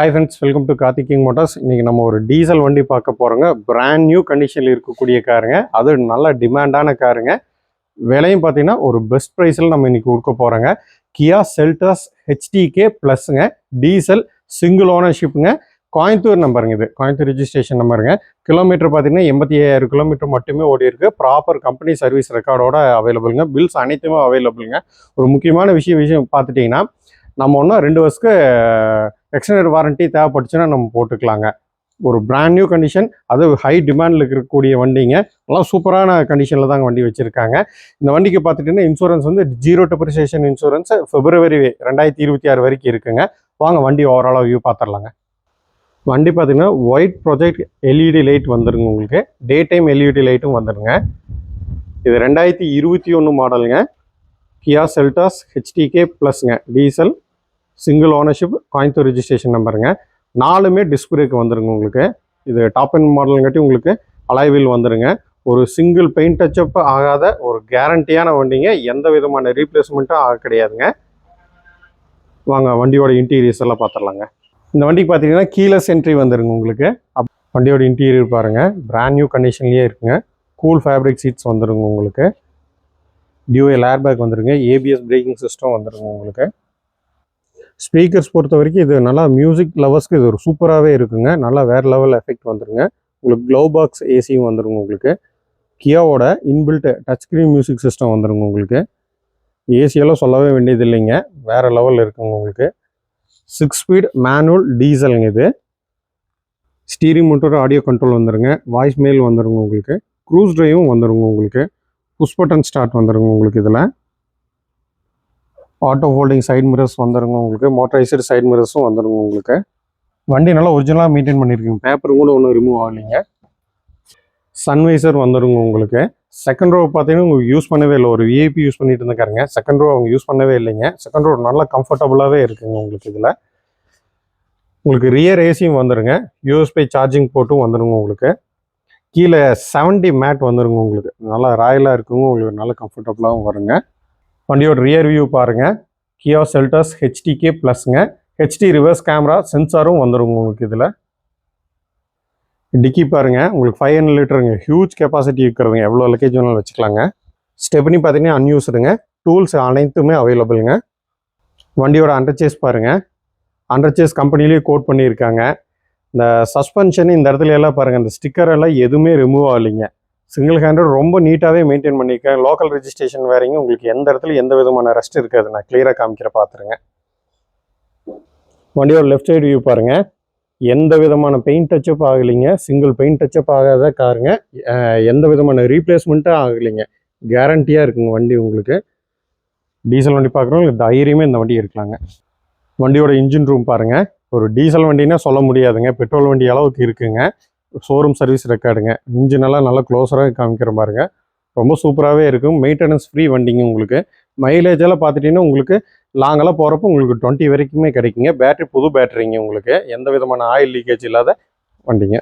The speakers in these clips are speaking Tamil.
Hi friends, welcome to Karthik king Motors. இன்றைக்கி நம்ம ஒரு டீசல் வண்டி பார்க்க போகிறோங்க. பிராண்ட் நியூ கண்டிஷனில் இருக்கக்கூடிய காருங்க. அது நல்ல டிமாண்டான காருங்க. விலையும் பார்த்தீங்கன்னா ஒரு பெஸ்ட் ப்ரைஸில் நம்ம இன்றைக்கி கொடுக்க போகிறோங்க. கியா செல்டாஸ் ஹெச்டிகே ப்ளஸ்ங்க, டீசல், சிங்கிள் ஓனர்ஷிப்புங்க. கோயம்புத்தூர் நம்பருங்க. இது கோயம்புத்தூர் ரிஜிஸ்ட்ரேஷன் நம்பருங்க. கிலோமீட்டர் பார்த்தீங்கன்னா 85,000 கிலோமீட்டர் மட்டுமே ஓடி இருக்குது. ப்ராப்பர் கம்பெனி சர்வீஸ் ரெக்கார்டோட அவைலபிளுங்க. பில்ஸ் அனைத்துமே அவைலபிளுங்க. ஒரு முக்கியமான விஷயம் பார்த்துட்டிங்கன்னா, நம்ம ஒன்றா 2 வருஷத்துக்கு எக்ஸ்டெண்டட் வாரண்ட்டி தேவைப்பட்டுச்சுன்னா நம்ம போட்டுக்கலாங்க. ஒரு பிராண்ட் நியூ கண்டிஷன், அது ஹை டிமாண்டில் இருக்கக்கூடிய வண்டிங்க. நல்லா சூப்பரான கண்டிஷனில் தாங்க வண்டி வச்சுருக்காங்க. இந்த வண்டிக்கு பார்த்துட்டிங்கன்னா இன்சூரன்ஸ் வந்து 0 டெப்ரிசியேஷன் இன்சூரன்ஸ் February 2026 வரைக்கும் இருக்குங்க. வாங்க வண்டி ஓவராலாக வியூ பார்த்துடலாங்க. வண்டி பார்த்தீங்கன்னா ஒயிட் ப்ரொஜெக்ட் எல்இடி லைட் வந்துருங்க. உங்களுக்கு டே டைம் எல்இடி லைட்டும் வந்துடுங்க. இது 2021 மாடலுங்க. கியா செல்டாஸ் ஹெச்டிகே ப்ளஸ்ங்க, diesel, single ownership, Coimbatore registration நம்பருங்க. 4மே டிஸ்க் பிரேக் வந்துருங்க. உங்களுக்கு இது டாப் அண்ட் மாடலுங்காட்டி உங்களுக்கு அலாய் வீல் வந்துருங்க. ஒரு சிங்கிள் பெயிண்ட் டச்சப் ஆகாத ஒரு கேரண்டியான வண்டிங்க. எந்த விதமான ரீப்ளேஸ்மெண்ட்டும் ஆக கிடையாதுங்க. வாங்க வண்டியோட இன்டீரியர்ஸ் எல்லாம் பார்த்துடலாங்க. இந்த வண்டிக்கு பார்த்தீங்கன்னா கீலெஸ் என்ட்ரி வந்துருங்க. உங்களுக்கு வண்டியோட இன்டீரியர் பாருங்கள், பிராண்ட் நியூ கண்டிஷன்லேயே இருக்குங்க. கூல் ஃபேப்ரிக் சீட்ஸ் வந்துருங்க. உங்களுக்கு டியூஎல் ஏர்பேக் வந்துருங்க. ஏபிஎஸ் பிரேக்கிங் சிஸ்டம் வந்துருங்க. உங்களுக்கு ஸ்பீக்கர்ஸ் பொறுத்த வரைக்கும் இது நல்லா மியூசிக் லவர்ஸ்க்கு இது ஒரு சூப்பராகவே இருக்குங்க. நல்லா வேறு லெவல் எஃபெக்ட் வந்துருங்க. உங்களுக்கு க்ளோ பாக்ஸ் ஏசியும் வந்துருங்க. உங்களுக்கு கியாவோட inbuilt touch screen music system வந்துருங்க. உங்களுக்கு ஏசியெல்லாம் சொல்லவே வேண்டியது இல்லைங்க, வேறு லெவலில் இருக்குங்க. உங்களுக்கு 6 ஸ்பீட் மேனுவல் டீசலுங்க. இது ஸ்டீரிங் மோட்டர் ஆடியோ கண்ட்ரோல் வந்துருங்க. வாய்ஸ் மெயில் வந்துருங்க. உங்களுக்கு க்ரூஸ் டிரைவும் வந்துருங்க. உங்களுக்கு புஷ் பட்டன் ஸ்டார்ட் வந்துருங்க. உங்களுக்கு இதில் ஆட்டோ ஹோல்டிங் சைட் மிரர்ஸ் வந்துருங்க. உங்களுக்கு மோட்டரைஸ்டு சைட் மிரர்ஸும் வந்துருங்க. உங்களுக்கு வண்டி நல்லா ஒரிஜினலாக மெயின்டைன் பண்ணியிருக்குங்க. பேப்பர் கூட ஒன்றும் ரிமூவ் ஆகலைங்க. சன்வைசர் வந்துருங்க. உங்களுக்கு செகண்ட் ரோ பார்த்தீங்கன்னா உங்களுக்கு யூஸ் பண்ணவே இல்லை. ஒரு விஐபி யூஸ் பண்ணிட்டு இருந்துக்காருங்க. செகண்ட் ரோ அவங்க யூஸ் பண்ணவே இல்லைங்க. செகண்ட் ரோ நல்லா கம்ஃபர்டபுளாகவே இருக்குங்க. உங்களுக்கு இதில் உங்களுக்கு ரியர் ஏசியும் வந்துருங்க. யூஎஸ்பி சார்ஜிங் போட்டும் வந்துருங்க. உங்களுக்கு கீழே 70 மேட் வந்துருங்க. உங்களுக்கு நல்லா ராயலாக இருக்குங்க. உங்களுக்கு நல்லா கம்ஃபர்டபுளாகவும் வருங்க. வண்டியோட ரியர் வியூ பாருங்கள். கியா செல்டாஸ் ஹெச்டிகே ப்ளஸ்ங்க. ஹெச்டி ரிவர்ஸ் கேமரா சென்சாரும் வந்துருங்க. உங்களுக்கு இதில் டிக்கி பாருங்கள். உங்களுக்கு 500 லிட்டருங்க. Huge capacity இருக்கிறதுங்க. எவ்வளோ லக்கேஜ் வேணாலும் வச்சுக்கலாங்க. ஸ்டெப்னி பார்த்தீங்கன்னா அன்யூஸ்டுங்க. டூல்ஸ் அனைத்துமே அவைலபிளுங்க. வண்டியோட அண்டர்சேஸ் பாருங்கள். அண்டர்சேஸ் கம்பெனிலேயே கோட் பண்ணியிருக்காங்க. இந்த சஸ்பென்ஷன் இந்த இடத்துல எல்லாம் பாருங்கள், இந்த ஸ்டிக்கர் எல்லாம் எதுவுமே ரிமூவ் ஆகலைங்க. சிங்கிள் ஹேண்டட் ரொம்ப நீட்டாகவே மெயின்டைன் பண்ணியிருக்கேன். லோக்கல் ரெஜிஸ்ட்ரேஷன் வேறீங்க. உங்களுக்கு எந்த இடத்துல எந்த விதமான ரெஸ்ட் இருக்காது. நான் கிளியராக காமிக்கிற பார்த்துருங்க. வண்டியோட லெஃப்ட் சைடு வியூ பாருங்கள். எந்த விதமான பெயிண்ட் டச்சப் ஆகலைங்க. சிங்கிள் பெயிண்ட் டச்சப் ஆகாத காருங்க. எந்த விதமான ரீப்ளேஸ்மெண்ட்டும் ஆகலைங்க. கேரண்டியாக இருக்குங்க வண்டி. உங்களுக்கு டீசல் வண்டி பார்க்குறவங்க தைரியமே இந்த வண்டி இருக்கலாங்க. வண்டியோட இன்ஜின் ரூம் பாருங்கள். ஒரு டீசல் வண்டினா சொல்ல முடியாதுங்க, பெட்ரோல் வண்டி அளவுக்கு இருக்குங்க. Showroom service ரெக்கார்டுங்க. இன்ஜினெல்லாம் நல்லா க்ளோஸராக காமிக்கிற பாருங்க. ரொம்ப சூப்பராகவே இருக்கும். மெயின்டெனன்ஸ் ஃப்ரீ வண்டிங்க. உங்களுக்கு மைலேஜ் எல்லாம் பார்த்துட்டிங்கன்னா உங்களுக்கு லாங்கெல்லாம் போகிறப்போ உங்களுக்கு 20 வரைக்குமே கிடைக்குங்க. பேட்டரி புது பேட்டரிங்க. உங்களுக்கு எந்த விதமான ஆயில் லீக்கேஜ் இல்லாத வண்டிங்க.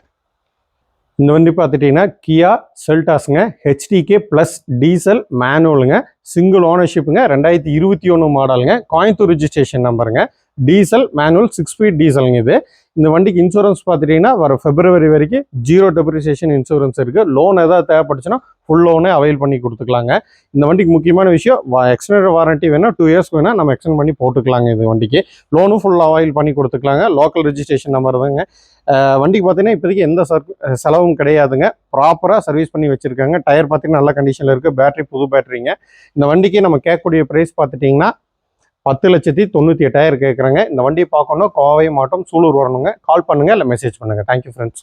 இந்த வண்டி பார்த்துட்டிங்கன்னா கியா செல்டாஸுங்க, ஹெச்டிகே ப்ளஸ் டீசல் மேனுவலுங்க, சிங்கிள் ஓனர்ஷிப்புங்க, 2021 மாடலுங்க, கோயம்புத்தூர் ரிஜிஸ்ட்ரேஷன் நம்பருங்க. டீசல் மேனுவல் 6 ஸ்பீட் டீசலுங்க. இது இந்த வண்டிக்கு இன்சூரன்ஸ் பார்த்துட்டிங்கன்னா வர February வரைக்கும் 0 டெப்ரிசியேஷன் இன்சூரன்ஸ் இருக்குது. லோன் எதாவது தேவைப்பட்டுச்சுன்னா ஃபுல் லோனே அவைல் பண்ணி கொடுத்துக்கலாங்க. இந்த வண்டிக்கு முக்கியமான விஷயம், எக்ஸ்டெண்டட் வாரண்ட்டி வேணால் 2 இயர்ஸ் வேணால் நம்ம எக்ஸ்டெண்ட் பண்ணி போட்டுக்கலாங்க. இந்த வண்டிக்கு லோனும் ஃபுல் அவைல் பண்ணி கொடுத்துக்கலாங்க. லோக்கல் ரெஜிஸ்ட்ரேஷன் நம்பர் தாங்க. வண்டிக்கு பார்த்தீங்கன்னா இப்போதைக்கு எந்த செலவும் கிடையாதுங்க. ப்ராப்பராக சர்வீஸ் பண்ணி வச்சுருக்காங்க. டயர் பார்த்தீங்கன்னா நல்ல கண்டிஷனில் இருக்குது. பேட்டரி புது பேட்டரிங்க. இந்த வண்டிக்கு நம்ம கேட்கக்கூடிய ப்ரைஸ் பார்த்துட்டிங்கன்னா 10,98,000 கேட்குறாங்க. இந்த வண்டியை பார்க்கணும் கோவை மாவட்டம் சூலூர் வரணுங்க. கால் பண்ணுங்கள் இல்லை மெசேஜ் பண்ணுங்கள். Thank you friends.